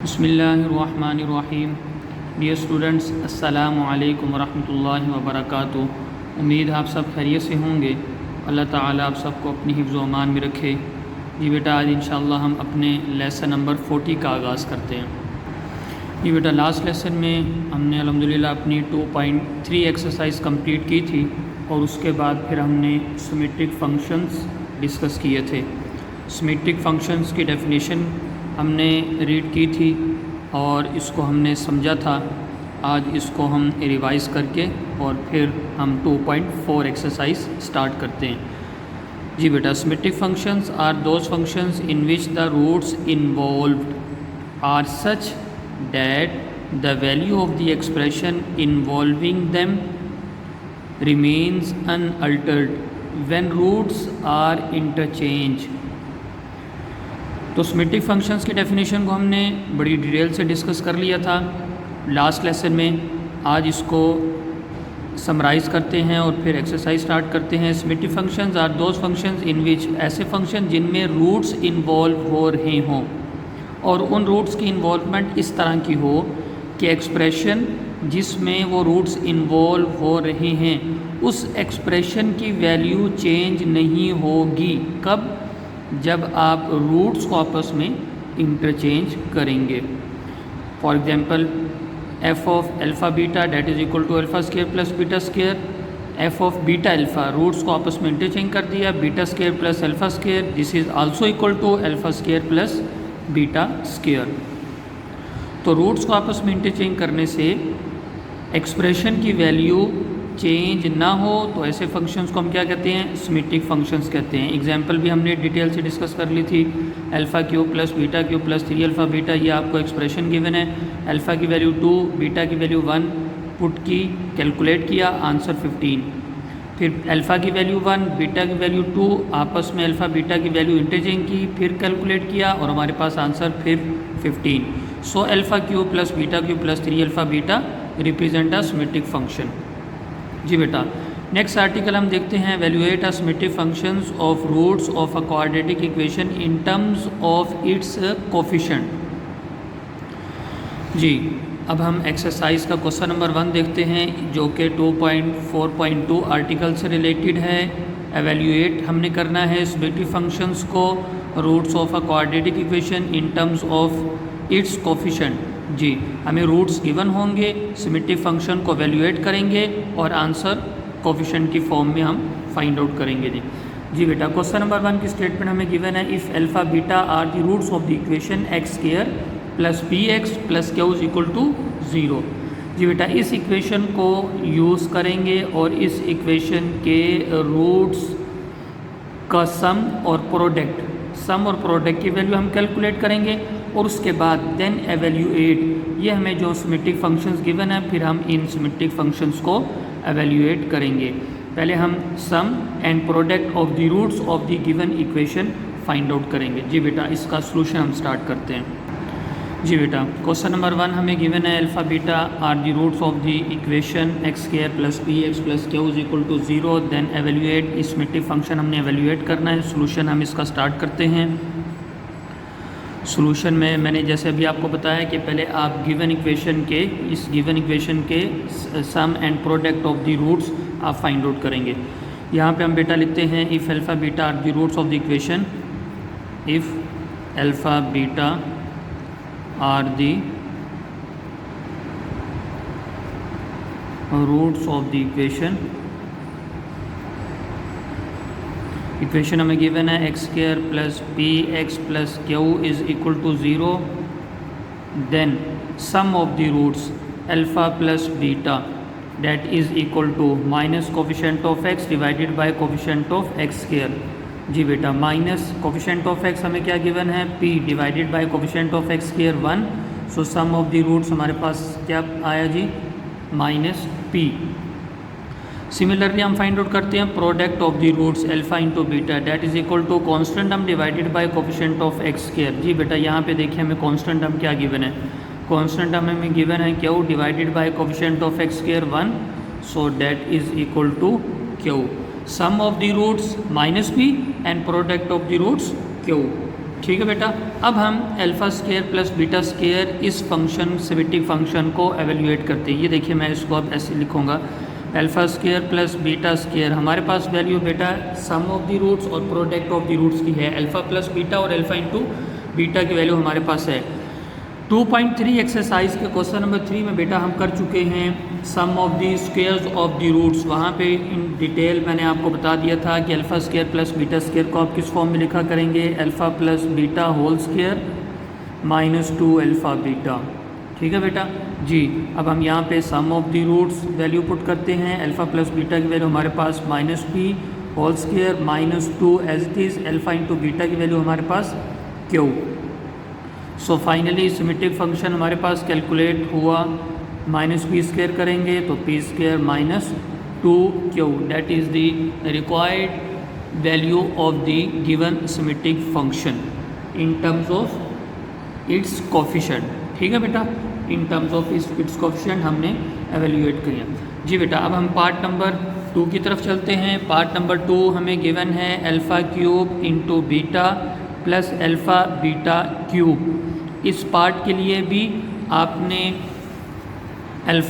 बिस्मिल्लाहिर्रहमानिर्रहीम। Dear students, अस्सलामु अलैकुम वरहमतुल्लाहि वबरकातुहू। उम्मीद आप सब खैरियत से होंगे। अल्लाह ताला आप सबको अपनी हिफ्ज़ व अमान में रखे। जी बेटा, आज इंशाअल्लाह हम अपने लेसन नंबर 40 का आगाज़ करते हैं। जी बेटा, लास्ट लेसन में हमने अल्हम्दुलिल्लाह अपनी 2.3 एक्सरसाइज कंप्लीट की थी और उसके बाद फिर हमने सिमेट्रिक फंक्शंस डिस्कस किए थे। सिमेट्रिक फंक्शंस की डेफिनेशन हमने रीड की थी और इसको हमने समझा था। आज इसको हम रिवाइज़ करके और फिर हम 2.4 एक्सरसाइज स्टार्ट करते हैं। जी बेटा, symmetric functions are those functions in which the roots involved are such that the value of the expression involving them remains unaltered when roots are interchange। तो सिमेट्रिक फंक्शंस की डेफिनेशन को हमने बड़ी detail से डिस्कस कर लिया था last lesson में। आज इसको समराइज़ करते हैं और फिर एक्सरसाइज स्टार्ट करते हैं। Symmetric functions are those functions in which, ऐसे फंक्शन जिनमें रूट्स इन्वॉल्व हो रहे हों और उन रूट्स की इन्वॉल्वमेंट इस तरह की हो कि एक्सप्रेशन जिसमें वो रूट्स इन्वॉल्व हो रहे हैं उस एक्सप्रेशन की वैल्यू चेंज नहीं होगी। कब? जब आप रूट्स को आपस में इंटरचेंज करेंगे। For example, f of alpha beta that is equal to alpha square plus beta square. F of beta alpha, roots को आपस में इंटरचेंज कर दिया, beta square plus alpha square, this is also equal to alpha square plus beta square. तो roots को आपस में interchange करने से एक्सप्रेशन की वैल्यू चेंज ना हो तो ऐसे फंक्शंस को हम क्या कहते हैं? सिमेट्रिक फंक्शंस कहते हैं। एग्जांपल भी हमने डिटेल से डिस्कस कर ली थी। Alpha cube plus beta cube plus 3 alpha beta, ये आपको एक्सप्रेशन गिवन है। अल्फ़ा की वैल्यू 2, बीटा की वैल्यू 1 पुट की, कैलकुलेट किया, आंसर 15। फिर अल्फ़ा की वैल्यू 1, बीटा की वैल्यू 2, आपस में अल्फ़ा बीटा की वैल्यू इंटरचेंज की, फिर कैलकुलेट किया और हमारे पास आंसर फिर 15। So alpha cube plus beta cube plus 3 alpha beta represent a symmetric function. जी बेटा, नेक्स्ट आर्टिकल हम देखते हैं, valuate a symmetric functions of roots of a quadratic equation in terms of its coefficient. जी, अब हम exercise का question number 1 देखते हैं जो कि 2.4.2 आर्टिकल से रिलेटेड है। एवेल्यूएट हमने करना है सिमेट्रिक फंक्शंस को, roots of a quadratic equation in terms of its coefficient. जी, हमें रूट्स गिवन होंगे, सिमेट्रिक फंक्शन को एवेल्यूएट करेंगे और आंसर कोफिशिएंट की फॉर्म में हम फाइंड आउट करेंगे। जी बेटा, क्वेश्चन नंबर 1 की स्टेटमेंट हमें गिवन है, if alpha beta are the roots of the equation x square plus p x plus q is equal to 0। जी बेटा, इस इक्वेशन को यूज़ करेंगे और इस इक्वेशन के रूट्स का सम और प्रोडक्ट की वैल्यू हम कैलकुलेट करेंगे और उसके बाद देन एवेल्यूएट, ये हमें जो सिमेट्रिक फंक्शंस गिवन है फिर हम इन सिमेट्रिक फंक्शंस को एवेल्यूएट करेंगे। पहले हम sum and product of the roots of the given equation find out करेंगे। जी बेटा, इसका सोल्यूशन हम स्टार्ट करते हैं। जी बेटा, क्वेश्चन नंबर 1 हमें गिवन है, alpha beta are the roots of the equation x square plus p x plus q is equal to 0। Then evaluate, इस सिमेट्रिक फंक्शन हमने एवेल्यूएट करना है। सोल्यूशन हम इसका स्टार्ट करते हैं। सोल्यूशन में मैंने जैसे अभी आपको बताया कि पहले आप गिवन इक्वेशन के sum and product of the roots आप फाइंड आउट करेंगे। यहाँ पे हम बेटा लिखते हैं, if alpha beta are the roots of the equation, if alpha beta are the roots of the equation हमें गिवन है x square plus p x plus q is equal to 0। Then sum of the roots alpha plus beta that is equal to minus coefficient of x divided by coefficient of x square. जी बेटा, minus coefficient of x हमें क्या given है, p divided by coefficient of x square 1। So sum of the roots हमारे पास क्या आया जी, माइनस p। सिमिलरली हम फाइंड आउट करते हैं product of the roots alpha into beta that is equal to constant term divided by coefficient of x square. जी बेटा, यहाँ पे देखिए हमें कॉन्स्टेंट टर्म क्या गिवन है, कॉन्स्टेंट टर्म हमें गिवन है q divided by coefficient of x square 1। So that is equal to q, sum of the roots minus p and product of the roots q. ठीक है बेटा। अब हम alpha square plus beta square इस function symmetric function को evaluate करते हैं। ये देखिए मैं इसको अब ऐसे लिखूँगा, alpha square plus beta square, हमारे पास वैल्यू बेटा सम ऑफ द रूट्स और प्रोडक्ट ऑफ द रूट्स की है। अल्फ़ा प्लस बीटा और अल्फ़ा इंटू बीटा की वैल्यू हमारे पास है। 2.3 एक्सरसाइज के क्वेश्चन नंबर 3 में बेटा हम कर चुके हैं sum of the squares of the roots. वहाँ पे इन डिटेल मैंने आपको बता दिया था कि alpha square plus beta square को आप किस फॉर्म में लिखा करेंगे, alpha plus beta whole square minus 2 alpha beta. ठीक है बेटा जी। अब हम यहाँ पे sum of the roots value put करते हैं। अल्फ़ा प्लस बीटा की वैल्यू हमारे पास minus b whole square minus 2 as it is, alpha into beta की वैल्यू हमारे पास q. So finally symmetric function हमारे पास कैलकुलेट हुआ, माइनस पी स्क्वायर करेंगे तो p square minus 2q, that is the required value of the given symmetric function in terms of its coefficient. ठीक है बेटा, इन टर्म्स ऑफ इट्स कोफिशिएंट हमने evaluate किया। जी बेटा, अब हम पार्ट नंबर 2 की तरफ चलते हैं। पार्ट नंबर 2 हमें गिवन है alpha cube into beta plus alpha beta cube. इस पार्ट के लिए भी आपने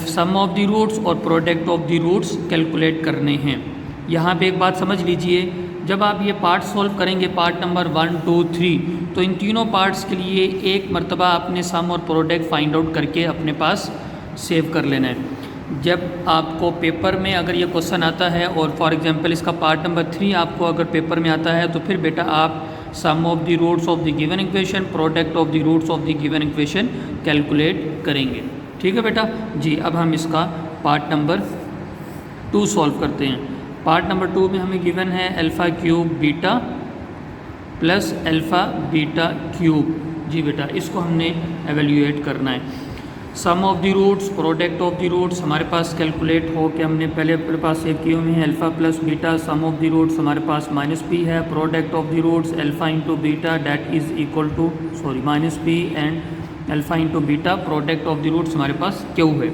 सम ऑफ द रूट्स और product of the roots calculate करने हैं। यहाँ पे एक बात समझ लीजिए, जब आप ये पार्ट सॉल्व करेंगे पार्ट नंबर 1, 2, 3, तो इन तीनों पार्ट्स के लिए एक मर्तबा आपने सम और प्रोडक्ट फाइंड आउट करके अपने पास सेव कर लेना है। जब आपको पेपर में अगर ये क्वेश्चन आता है और फॉर एग्जांपल इसका पार्ट नंबर 3 आपको अगर पेपर में आता है, तो फिर बेटा आप sum of the roots of the given equation, product of the roots of the given equation calculate करेंगे। ठीक है बेटा जी। अब हम इसका पार्ट नंबर 2 सॉल्व करते हैं। पार्ट नंबर 2 में हमें गिवन है alpha cube beta plus alpha beta cube. जी बेटा, इसको हमने एवेल्यूएट करना है। Sum of the roots, product of the roots हमारे पास कैलकुलेट हो के हमने पहले अपने पास सेव किए हुए हैं। Alpha plus beta sum of the roots हमारे पास माइनस पी है, product of the roots alpha into beta that is equal to minus p and alpha into beta product of the roots हमारे पास Q है।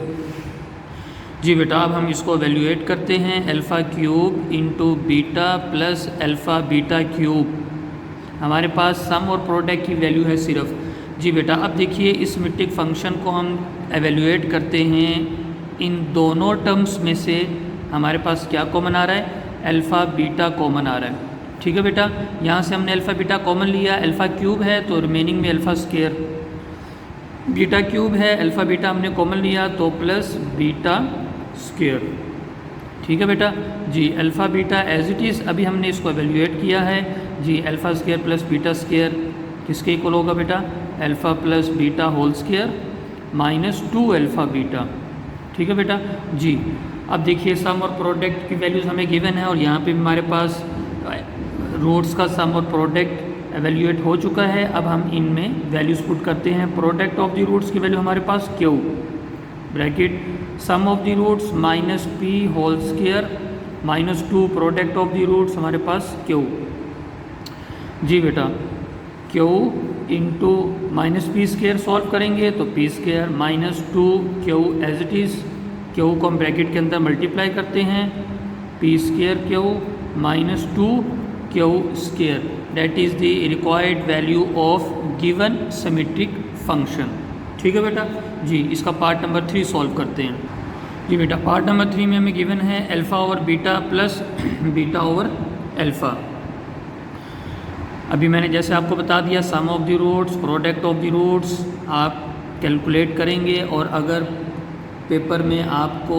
जी बेटा, अब हम इसको एवेल्यूएट करते हैं। Alpha cube into beta plus alpha beta cube, हमारे पास सम और प्रोडक्ट की वैल्यू है सिर्फ। जी बेटा, अब देखिए इस सिमेट्रिक फंक्शन को हम एवेल्यूएट करते हैं। इन दोनों टर्म्स में से हमारे पास क्या कॉमन आ रहा है, अल्फ़ा बीटा कॉमन आ रहा है। ठीक है बेटा, यहाँ से हमने अल्फ़ा बीटा कॉमन लिया, अल्फ़ा क्यूब है तो रिमेनिंग में अल्फ़ा स्क्वायर, बीटा क्यूब है, अल्फ़ा बीटा हमने कॉमन लिया तो प्लस बीटा स्क्वायर। ठीक है बेटा जी। Alpha beta as it is अभी हमने इसको एवेल्यूएट किया है। जी, alpha square plus beta square किसके इक्वल होगा बेटा, alpha plus beta whole square minus 2 alpha beta. ठीक है बेटा जी। अब देखिए सम और प्रोडक्ट की वैल्यूज़ हमें गिवन है और यहाँ पे हमारे पास रूट्स का सम और प्रोडक्ट एवेल्यूएट हो चुका है। अब हम इनमें वैल्यूज़ पुट करते हैं। प्रोडक्ट ऑफ द रूट्स की वैल्यू हमारे पास q, bracket sum of the roots minus p whole square minus 2 product of the roots हमारे पास क्यू। जी बेटा, q into minus p square solve करेंगे तो p square minus 2 q as it is, q को हम ब्रैकेट के अंदर मल्टीप्लाई करते हैं, p square q minus 2 q square, that is the required value of given symmetric function. ठीक है बेटा जी। इसका पार्ट नंबर 3 सॉल्व करते हैं। जी बेटा, पार्ट नंबर 3 में हमें गिवन है alpha over beta plus beta over alpha. अभी मैंने जैसे आपको बता दिया sum of the roots, product of the roots आप कैलकुलेट करेंगे और अगर पेपर में आपको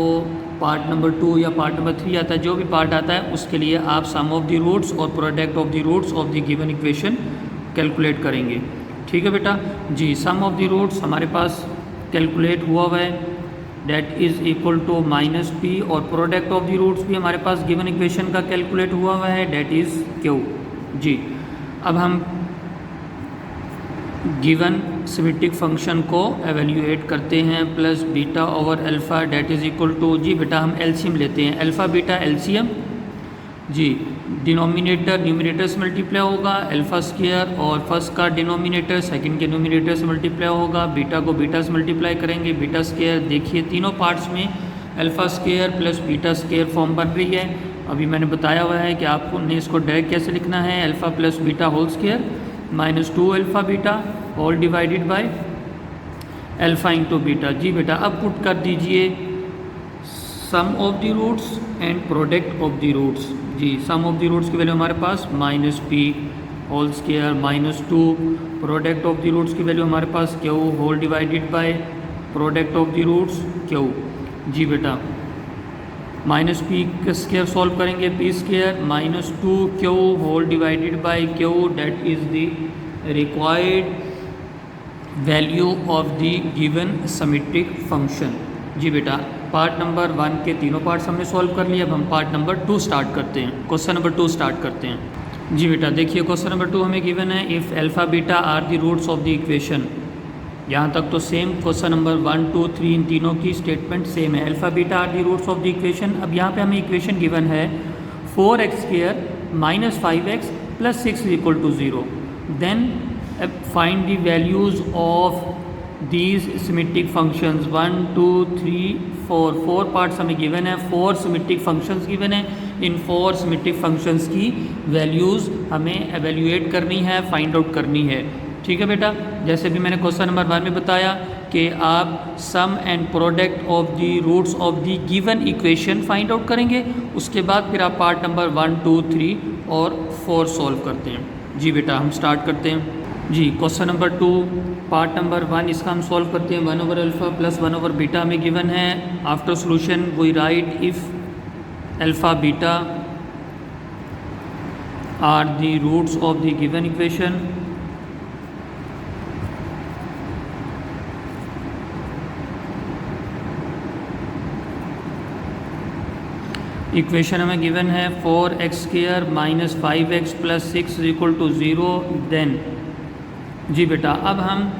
पार्ट नंबर 2 या पार्ट नंबर 3 आता है, जो भी पार्ट आता है उसके लिए आप सम ऑफ द रूट्स और product of the roots of the given equation calculate करेंगे। ठीक है बेटा जी। सम ऑफ द रूट्स हमारे पास कैलकुलेट हुआ है, that is equal to minus p, और प्रोडक्ट ऑफ द रूट्स भी हमारे पास गिवन इक्वेशन का कैलकुलेट हुआ है, डेट इज़ क्यू। जी, अब हम गिवन सिमेट्रिक फंक्शन को एवेल्यूएट करते हैं। Plus beta over alpha date is equal to, जी बेटा हम एलसीएम लेते हैं, अल्फ़ा बीटा एलसीएम। जी, डिनोमिनेटर न्यूमरेटर से मल्टीप्लाई होगा, अल्फ़ा स्क्वायर और फर्स्ट का डिनोमिनेटर सेकंड के न्यूमरेटर से मल्टीप्लाई होगा, बीटा को बीटा से मल्टीप्लाई करेंगे, बीटा स्क्वायर। देखिए तीनों पार्ट्स में alpha square plus beta square form बन रही है। अभी मैंने बताया हुआ है कि आपको ने इसको डायरेक्ट कैसे लिखना है, alpha plus beta whole square -2 alpha beta all divided by alpha into beta. जी बेटा अब पुट कर दीजिए sum of the roots and product of the roots. जी सम ऑफ द रूट्स की वैल्यू हमारे पास -p whole square -2, product of the roots की वैल्यू हमारे पास q whole divided by product of the roots q। जी बेटा -p का स्क्वायर सॉल्व करेंगे p square -2q whole divided by q, that is the required value of the given symmetric function. जी बेटा part number 1 के तीनों parts हमने solve कर लिए। अब हम पार्ट नंबर 2 स्टार्ट करते हैं, क्वेश्चन नंबर 2 स्टार्ट करते हैं। जी बेटा देखिए क्वेश्चन नंबर 2 हमें गिवन है if alpha beta are the roots of the equation. यहाँ तक तो सेम क्वेश्चन नंबर 1, 2, 3 इन तीनों की स्टेटमेंट सेम है। Alpha beta are the roots of the equation. अब यहाँ पे हमें इक्वेशन गिवन है 4x² -5x + 6 = 0। Then find the values of these symmetric functions 1, 2, 3, 4 parts हमें गिवन है, 4 सिमेट्रिक फंक्शंस गिवन है। इन 4 सिमेट्रिक फंक्शंस की वैल्यूज़ हमें एवेल्यूएट करनी है, फाइंड आउट करनी है। ठीक है बेटा जैसे भी मैंने क्वेश्चन नंबर 1 में बताया कि आप sum and product of the roots of the given equation find out करेंगे, उसके बाद फिर आप पार्ट नंबर 1, 2, 3 और 4 सॉल्व करते हैं। जी बेटा हम स्टार्ट करते हैं। जी क्वेश्चन नंबर 2 पार्ट नंबर 1 इसका हम सॉल्व करते हैं। 1/α + 1/β में गिवन है। After solution we write if alpha beta are the roots of the given equation, equation हमें गिवन है 4x² -5x + 6 = 0। देन जी बेटा अब हम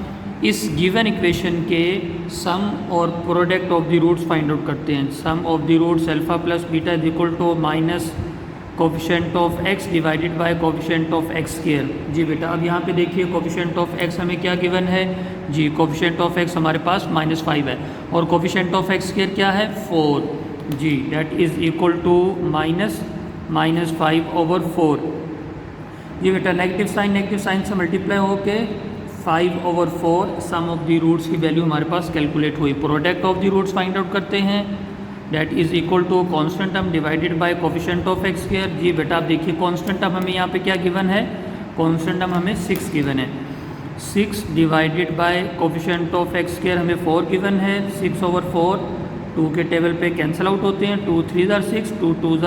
इस गिवन इक्वेशन के सम और product of the roots find out करते हैं। Sum of the roots alpha + beta = minus coefficient of x divided by coefficient of x²। जी बेटा अब यहाँ पे देखिए कोफिशिएंट ऑफ x हमें क्या गिवन है। जी कोफिशिएंट ऑफ x हमारे पास -5 है और कोफिशिएंट ऑफ x² क्या है 4। जी दैट इज़ इक्वल टू -5/4। ये बेटा नेगेटिव साइन से मल्टीप्लाई होके 5/4 सम ऑफ द रूट्स की वैल्यू हमारे पास कैलकुलेट हुई। Product of the roots find out करते हैं, that is equal to constant term divided by coefficient of x²। जी बेटा आप देखिए कांस्टेंट टर्म हमें यहाँ पे क्या गिवन है, कांस्टेंट टर्म हमें 6 गिवन है। 6 divided by coefficient of x² हमें 4 गिवन है। 6/4 2 के टेबल पे कैंसिल आउट होते हैं, 2 3 = 6, 2 2 =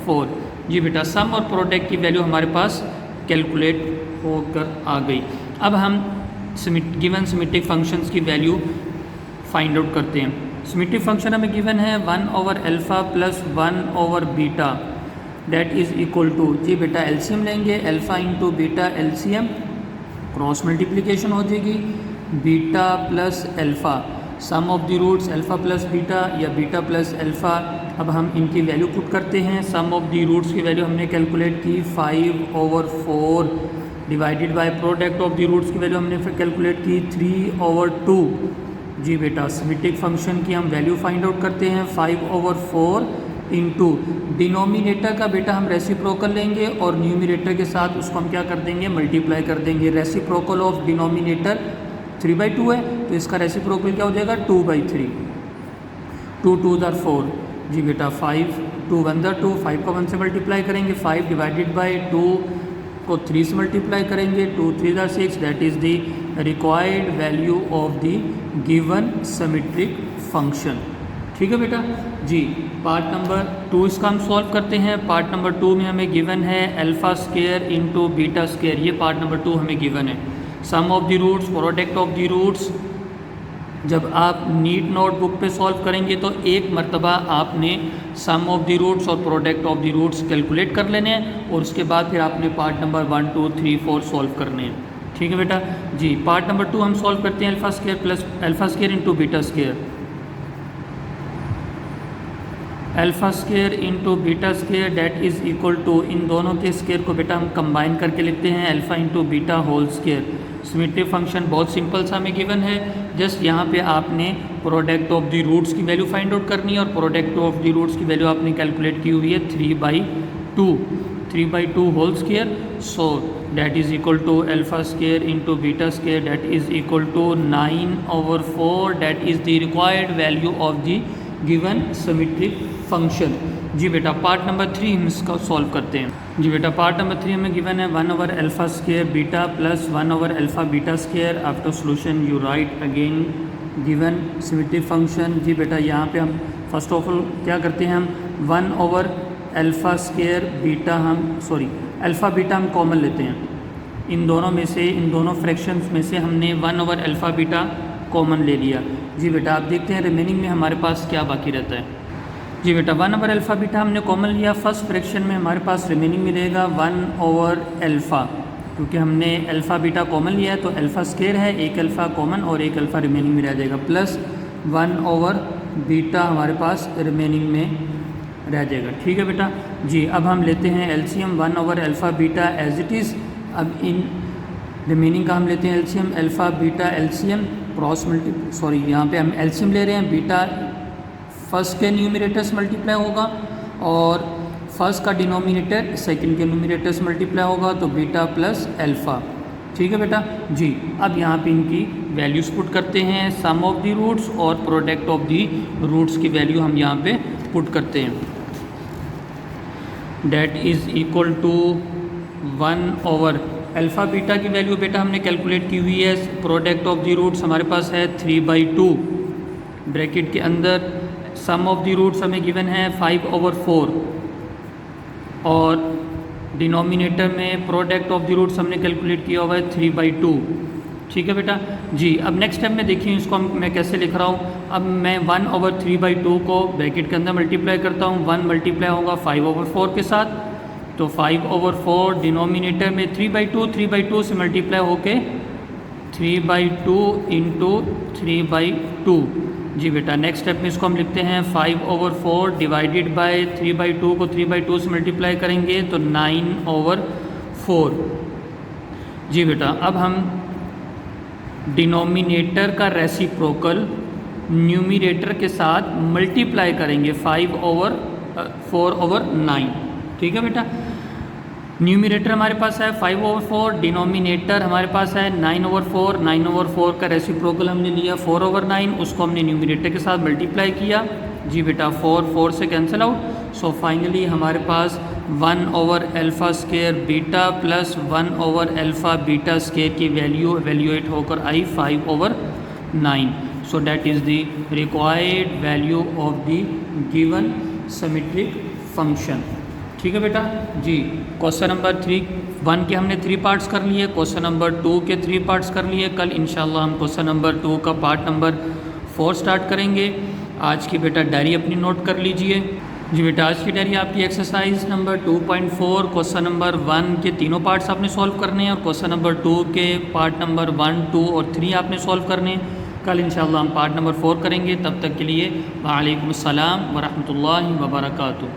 4। जी बेटा सम और प्रोडक्ट की वैल्यू हमारे पास कैलकुलेट होकर आ गई। अब हम गिवन सिमेट्रिक फंक्शंस की वैल्यू फाइंड आउट करते हैं। सिमेट्रिक फंक्शन हमें गिवन है 1/α + 1/β, दैट इज़ इक्वल टू। जी बेटा एलसीएम लेंगे, alpha into beta LCM, cross multiplication हो जाएगी beta plus alpha, sum of the roots alpha + beta या बीटा + अल्फ़ा। अब हम इनकी वैल्यू पुट करते हैं। सम ऑफ द रूट्स की वैल्यू हमने कैलकुलेट की 5/4 divided by product of the roots की वैल्यू हमने फिर कैलकुलेट की 3/2। जी बेटा सिमेट्रिक फंक्शन की हम वैल्यू फाइंड आउट करते हैं 5/4 इंटू डिनोमिनेटर का बेटा हम रेसिप्रोकल लेंगे और न्यूमिनेटर के साथ उसको हम क्या कर देंगे, मल्टीप्लाई कर देंगे। रेसिप्रोकल ऑफ डिनोमिनेटर 3/2 है तो इसका रेसिप्रोकल क्या हो जाएगा 2/3। 2 2 = 4। जी बेटा 5 2 1 = 2, 5 को 1 से मल्टीप्लाई करेंगे, 5 डिवाइडेड बाय 2 को 3 से मल्टीप्लाई करेंगे, 2 3 = 6, that is the required value of the given symmetric function. ठीक है बेटा जी पार्ट नंबर 2 इसका हम सॉल्व करते हैं। पार्ट नंबर 2 में हमें गिवन है α² इंटू β²। ये पार्ट नंबर 2 हमें गिवन है। Sum of the roots, product of the roots, जब आप नीट नोटबुक पे सॉल्व करेंगे तो एक मरतबा आपने सम ऑफ द रूट्स और product of the roots calculate कर लेने हैं और उसके बाद फिर आपने पार्ट नंबर 1 2 3 4 सॉल्व करने हैं। ठीक है बेटा जी पार्ट नंबर 2 हम सॉल्व करते हैं α² into β²। α² into β² that is equal to, इन दोनों के स्क्वायर को बेटा हम कंबाइन करके लिखते हैं alpha into beta whole square. Symmetric function बहुत सिंपल सा हमें गिवन है, जस्ट यहाँ पे आपने प्रोडक्ट ऑफ द रूट्स की वैल्यू फाइंड आउट करनी है और प्रोडक्ट ऑफ द रूट्स की वैल्यू आपने कैलकुलेट की हुई है 3/2। 3/2 whole square, so that is equal to alpha square into beta square, that is equal to 9/4, that is the required value of the given symmetric function। जी बेटा part number 3 हम इसका solve करते हैं। जी बेटा पार्ट नंबर 3 हमें given है 1/alpha square beta plus 1/alpha beta square. After solution you write again given symmetric function. जी बेटा यहाँ पे हम फर्स्ट ऑफ ऑल क्या करते हैं, हम 1/alpha square beta alpha beta हम कॉमन लेते हैं। इन दोनों में से, इन दोनों फ्रैक्शंस में से हमने 1/alpha बीटा कॉमन ले लिया। जी बेटा आप देखते हैं रिमेनिंग में हमारे पास क्या बाकी रहता है। जी बेटा 1/alpha बीटा हमने कॉमन लिया, फर्स्ट फ्रैक्शन में हमारे पास रिमेनिंग में रहेगा 1/alpha, क्योंकि हमने अल्फ़ा बीटा कॉमन लिया है तो अल्फ़ा स्क्वायर है, एक अल्फ़ा कॉमन और एक अल्फ़ा रिमेनिंग में रह जाएगा, प्लस 1/बीटा हमारे पास रिमेनिंग में रह जाएगा। ठीक है बेटा जी। अब हम लेते हैं LCM 1/alpha beta as it is. अब इन रिमेनिंग का हम लेते हैं एलसीएम, अल्फ़ा बीटा एलसीएम यहाँ पे हम एलसीएम ले रहे हैं। बीटा फर्स्ट के न्यूमरेटर से मल्टीप्लाई होगा और फर्स्ट का डिनोमिनेटर सेकंड के न्यूमरेटर से मल्टीप्लाई होगा, तो बीटा प्लस अल्फ़ा। ठीक है बेटा जी। अब यहाँ पे इनकी वैल्यूज़ पुट करते हैं, सम ऑफ द रूट्स और प्रोडक्ट ऑफ द रूट्स की वैल्यू हम यहाँ पे पुट करते हैं। That is equal to 1/alpha beta की वैल्यू बेटा हमने कैलकुलेट की हुई है। प्रोडक्ट ऑफ द रूट्स हमारे पास है 3/2, ब्रैकेट के अंदर सम ऑफ द रूट्स हमें गिवन है 5/4 और डिनोमिनेटर में प्रोडक्ट ऑफ द रूट्स हमने कैलकुलेट किया हुआ है 3/2। ठीक है बेटा जी। अब नेक्स्ट स्टेप में देखिए इसको मैं कैसे लिख रहा हूँ। अब मैं 1/3/2 को ब्रैकेट के अंदर मल्टीप्लाई करता हूँ, 1 मल्टीप्लाई होगा 5/4 के साथ, तो 5/4 डिनोमिनेटर में 3/2 से मल्टीप्लाई होके 3/2 इंटू 3/2। जी बेटा नेक्स्ट स्टेप में इसको हम लिखते हैं 5/4 डिवाइडेड बाय 3/2 को 3/2 से मल्टीप्लाई करेंगे तो 9/4। जी बेटा अब हम डिनोमिनेटर का रेसिप्रोकल न्यूमरेटर के साथ मल्टीप्लाई करेंगे 5/4/9। ठीक है बेटा, न्यूमरेटर हमारे पास है 5/4, डिनोमिनेटर हमारे पास है 9/4। 9/4 का रेसिप्रोकल हमने लिया 4/9, उसको हमने न्यूमरेटर के साथ मल्टीप्लाई किया। जी बेटा 4 से कैंसिल आउट, सो फाइनली हमारे पास 1/alpha square beta plus 1/alpha beta square की वैल्यू एवेल्यूएट होकर आई 5/9। So that is the required value of the given symmetric function. ठीक है बेटा जी। क्वेश्चन नंबर 1 के हमने 3 पार्ट्स कर लिए, क्वेश्चन नंबर 2 के 3 पार्ट्स कर लिए। कल इंशाल्लाह हम क्वेश्चन नंबर 2 का पार्ट नंबर 4 स्टार्ट करेंगे। आज की बेटा डायरी अपनी नोट कर लीजिए। जी बेटा आज की डायरी आपकी एक्सरसाइज नंबर 2.4 क्वेश्चन नंबर 1 के तीनों पार्ट्स आपने सॉल्व करने हैं और क्वेश्चन नंबर 2 के पार्ट नंबर 1, 2 और 3 आपने सॉल्व करने हैं। कल इंशाल्लाह हम पार्ट नंबर 4 करेंगे। तब तक के लिए वालेकुम अस्सलाम व रहमतुल्लाहि व बरकातुहू।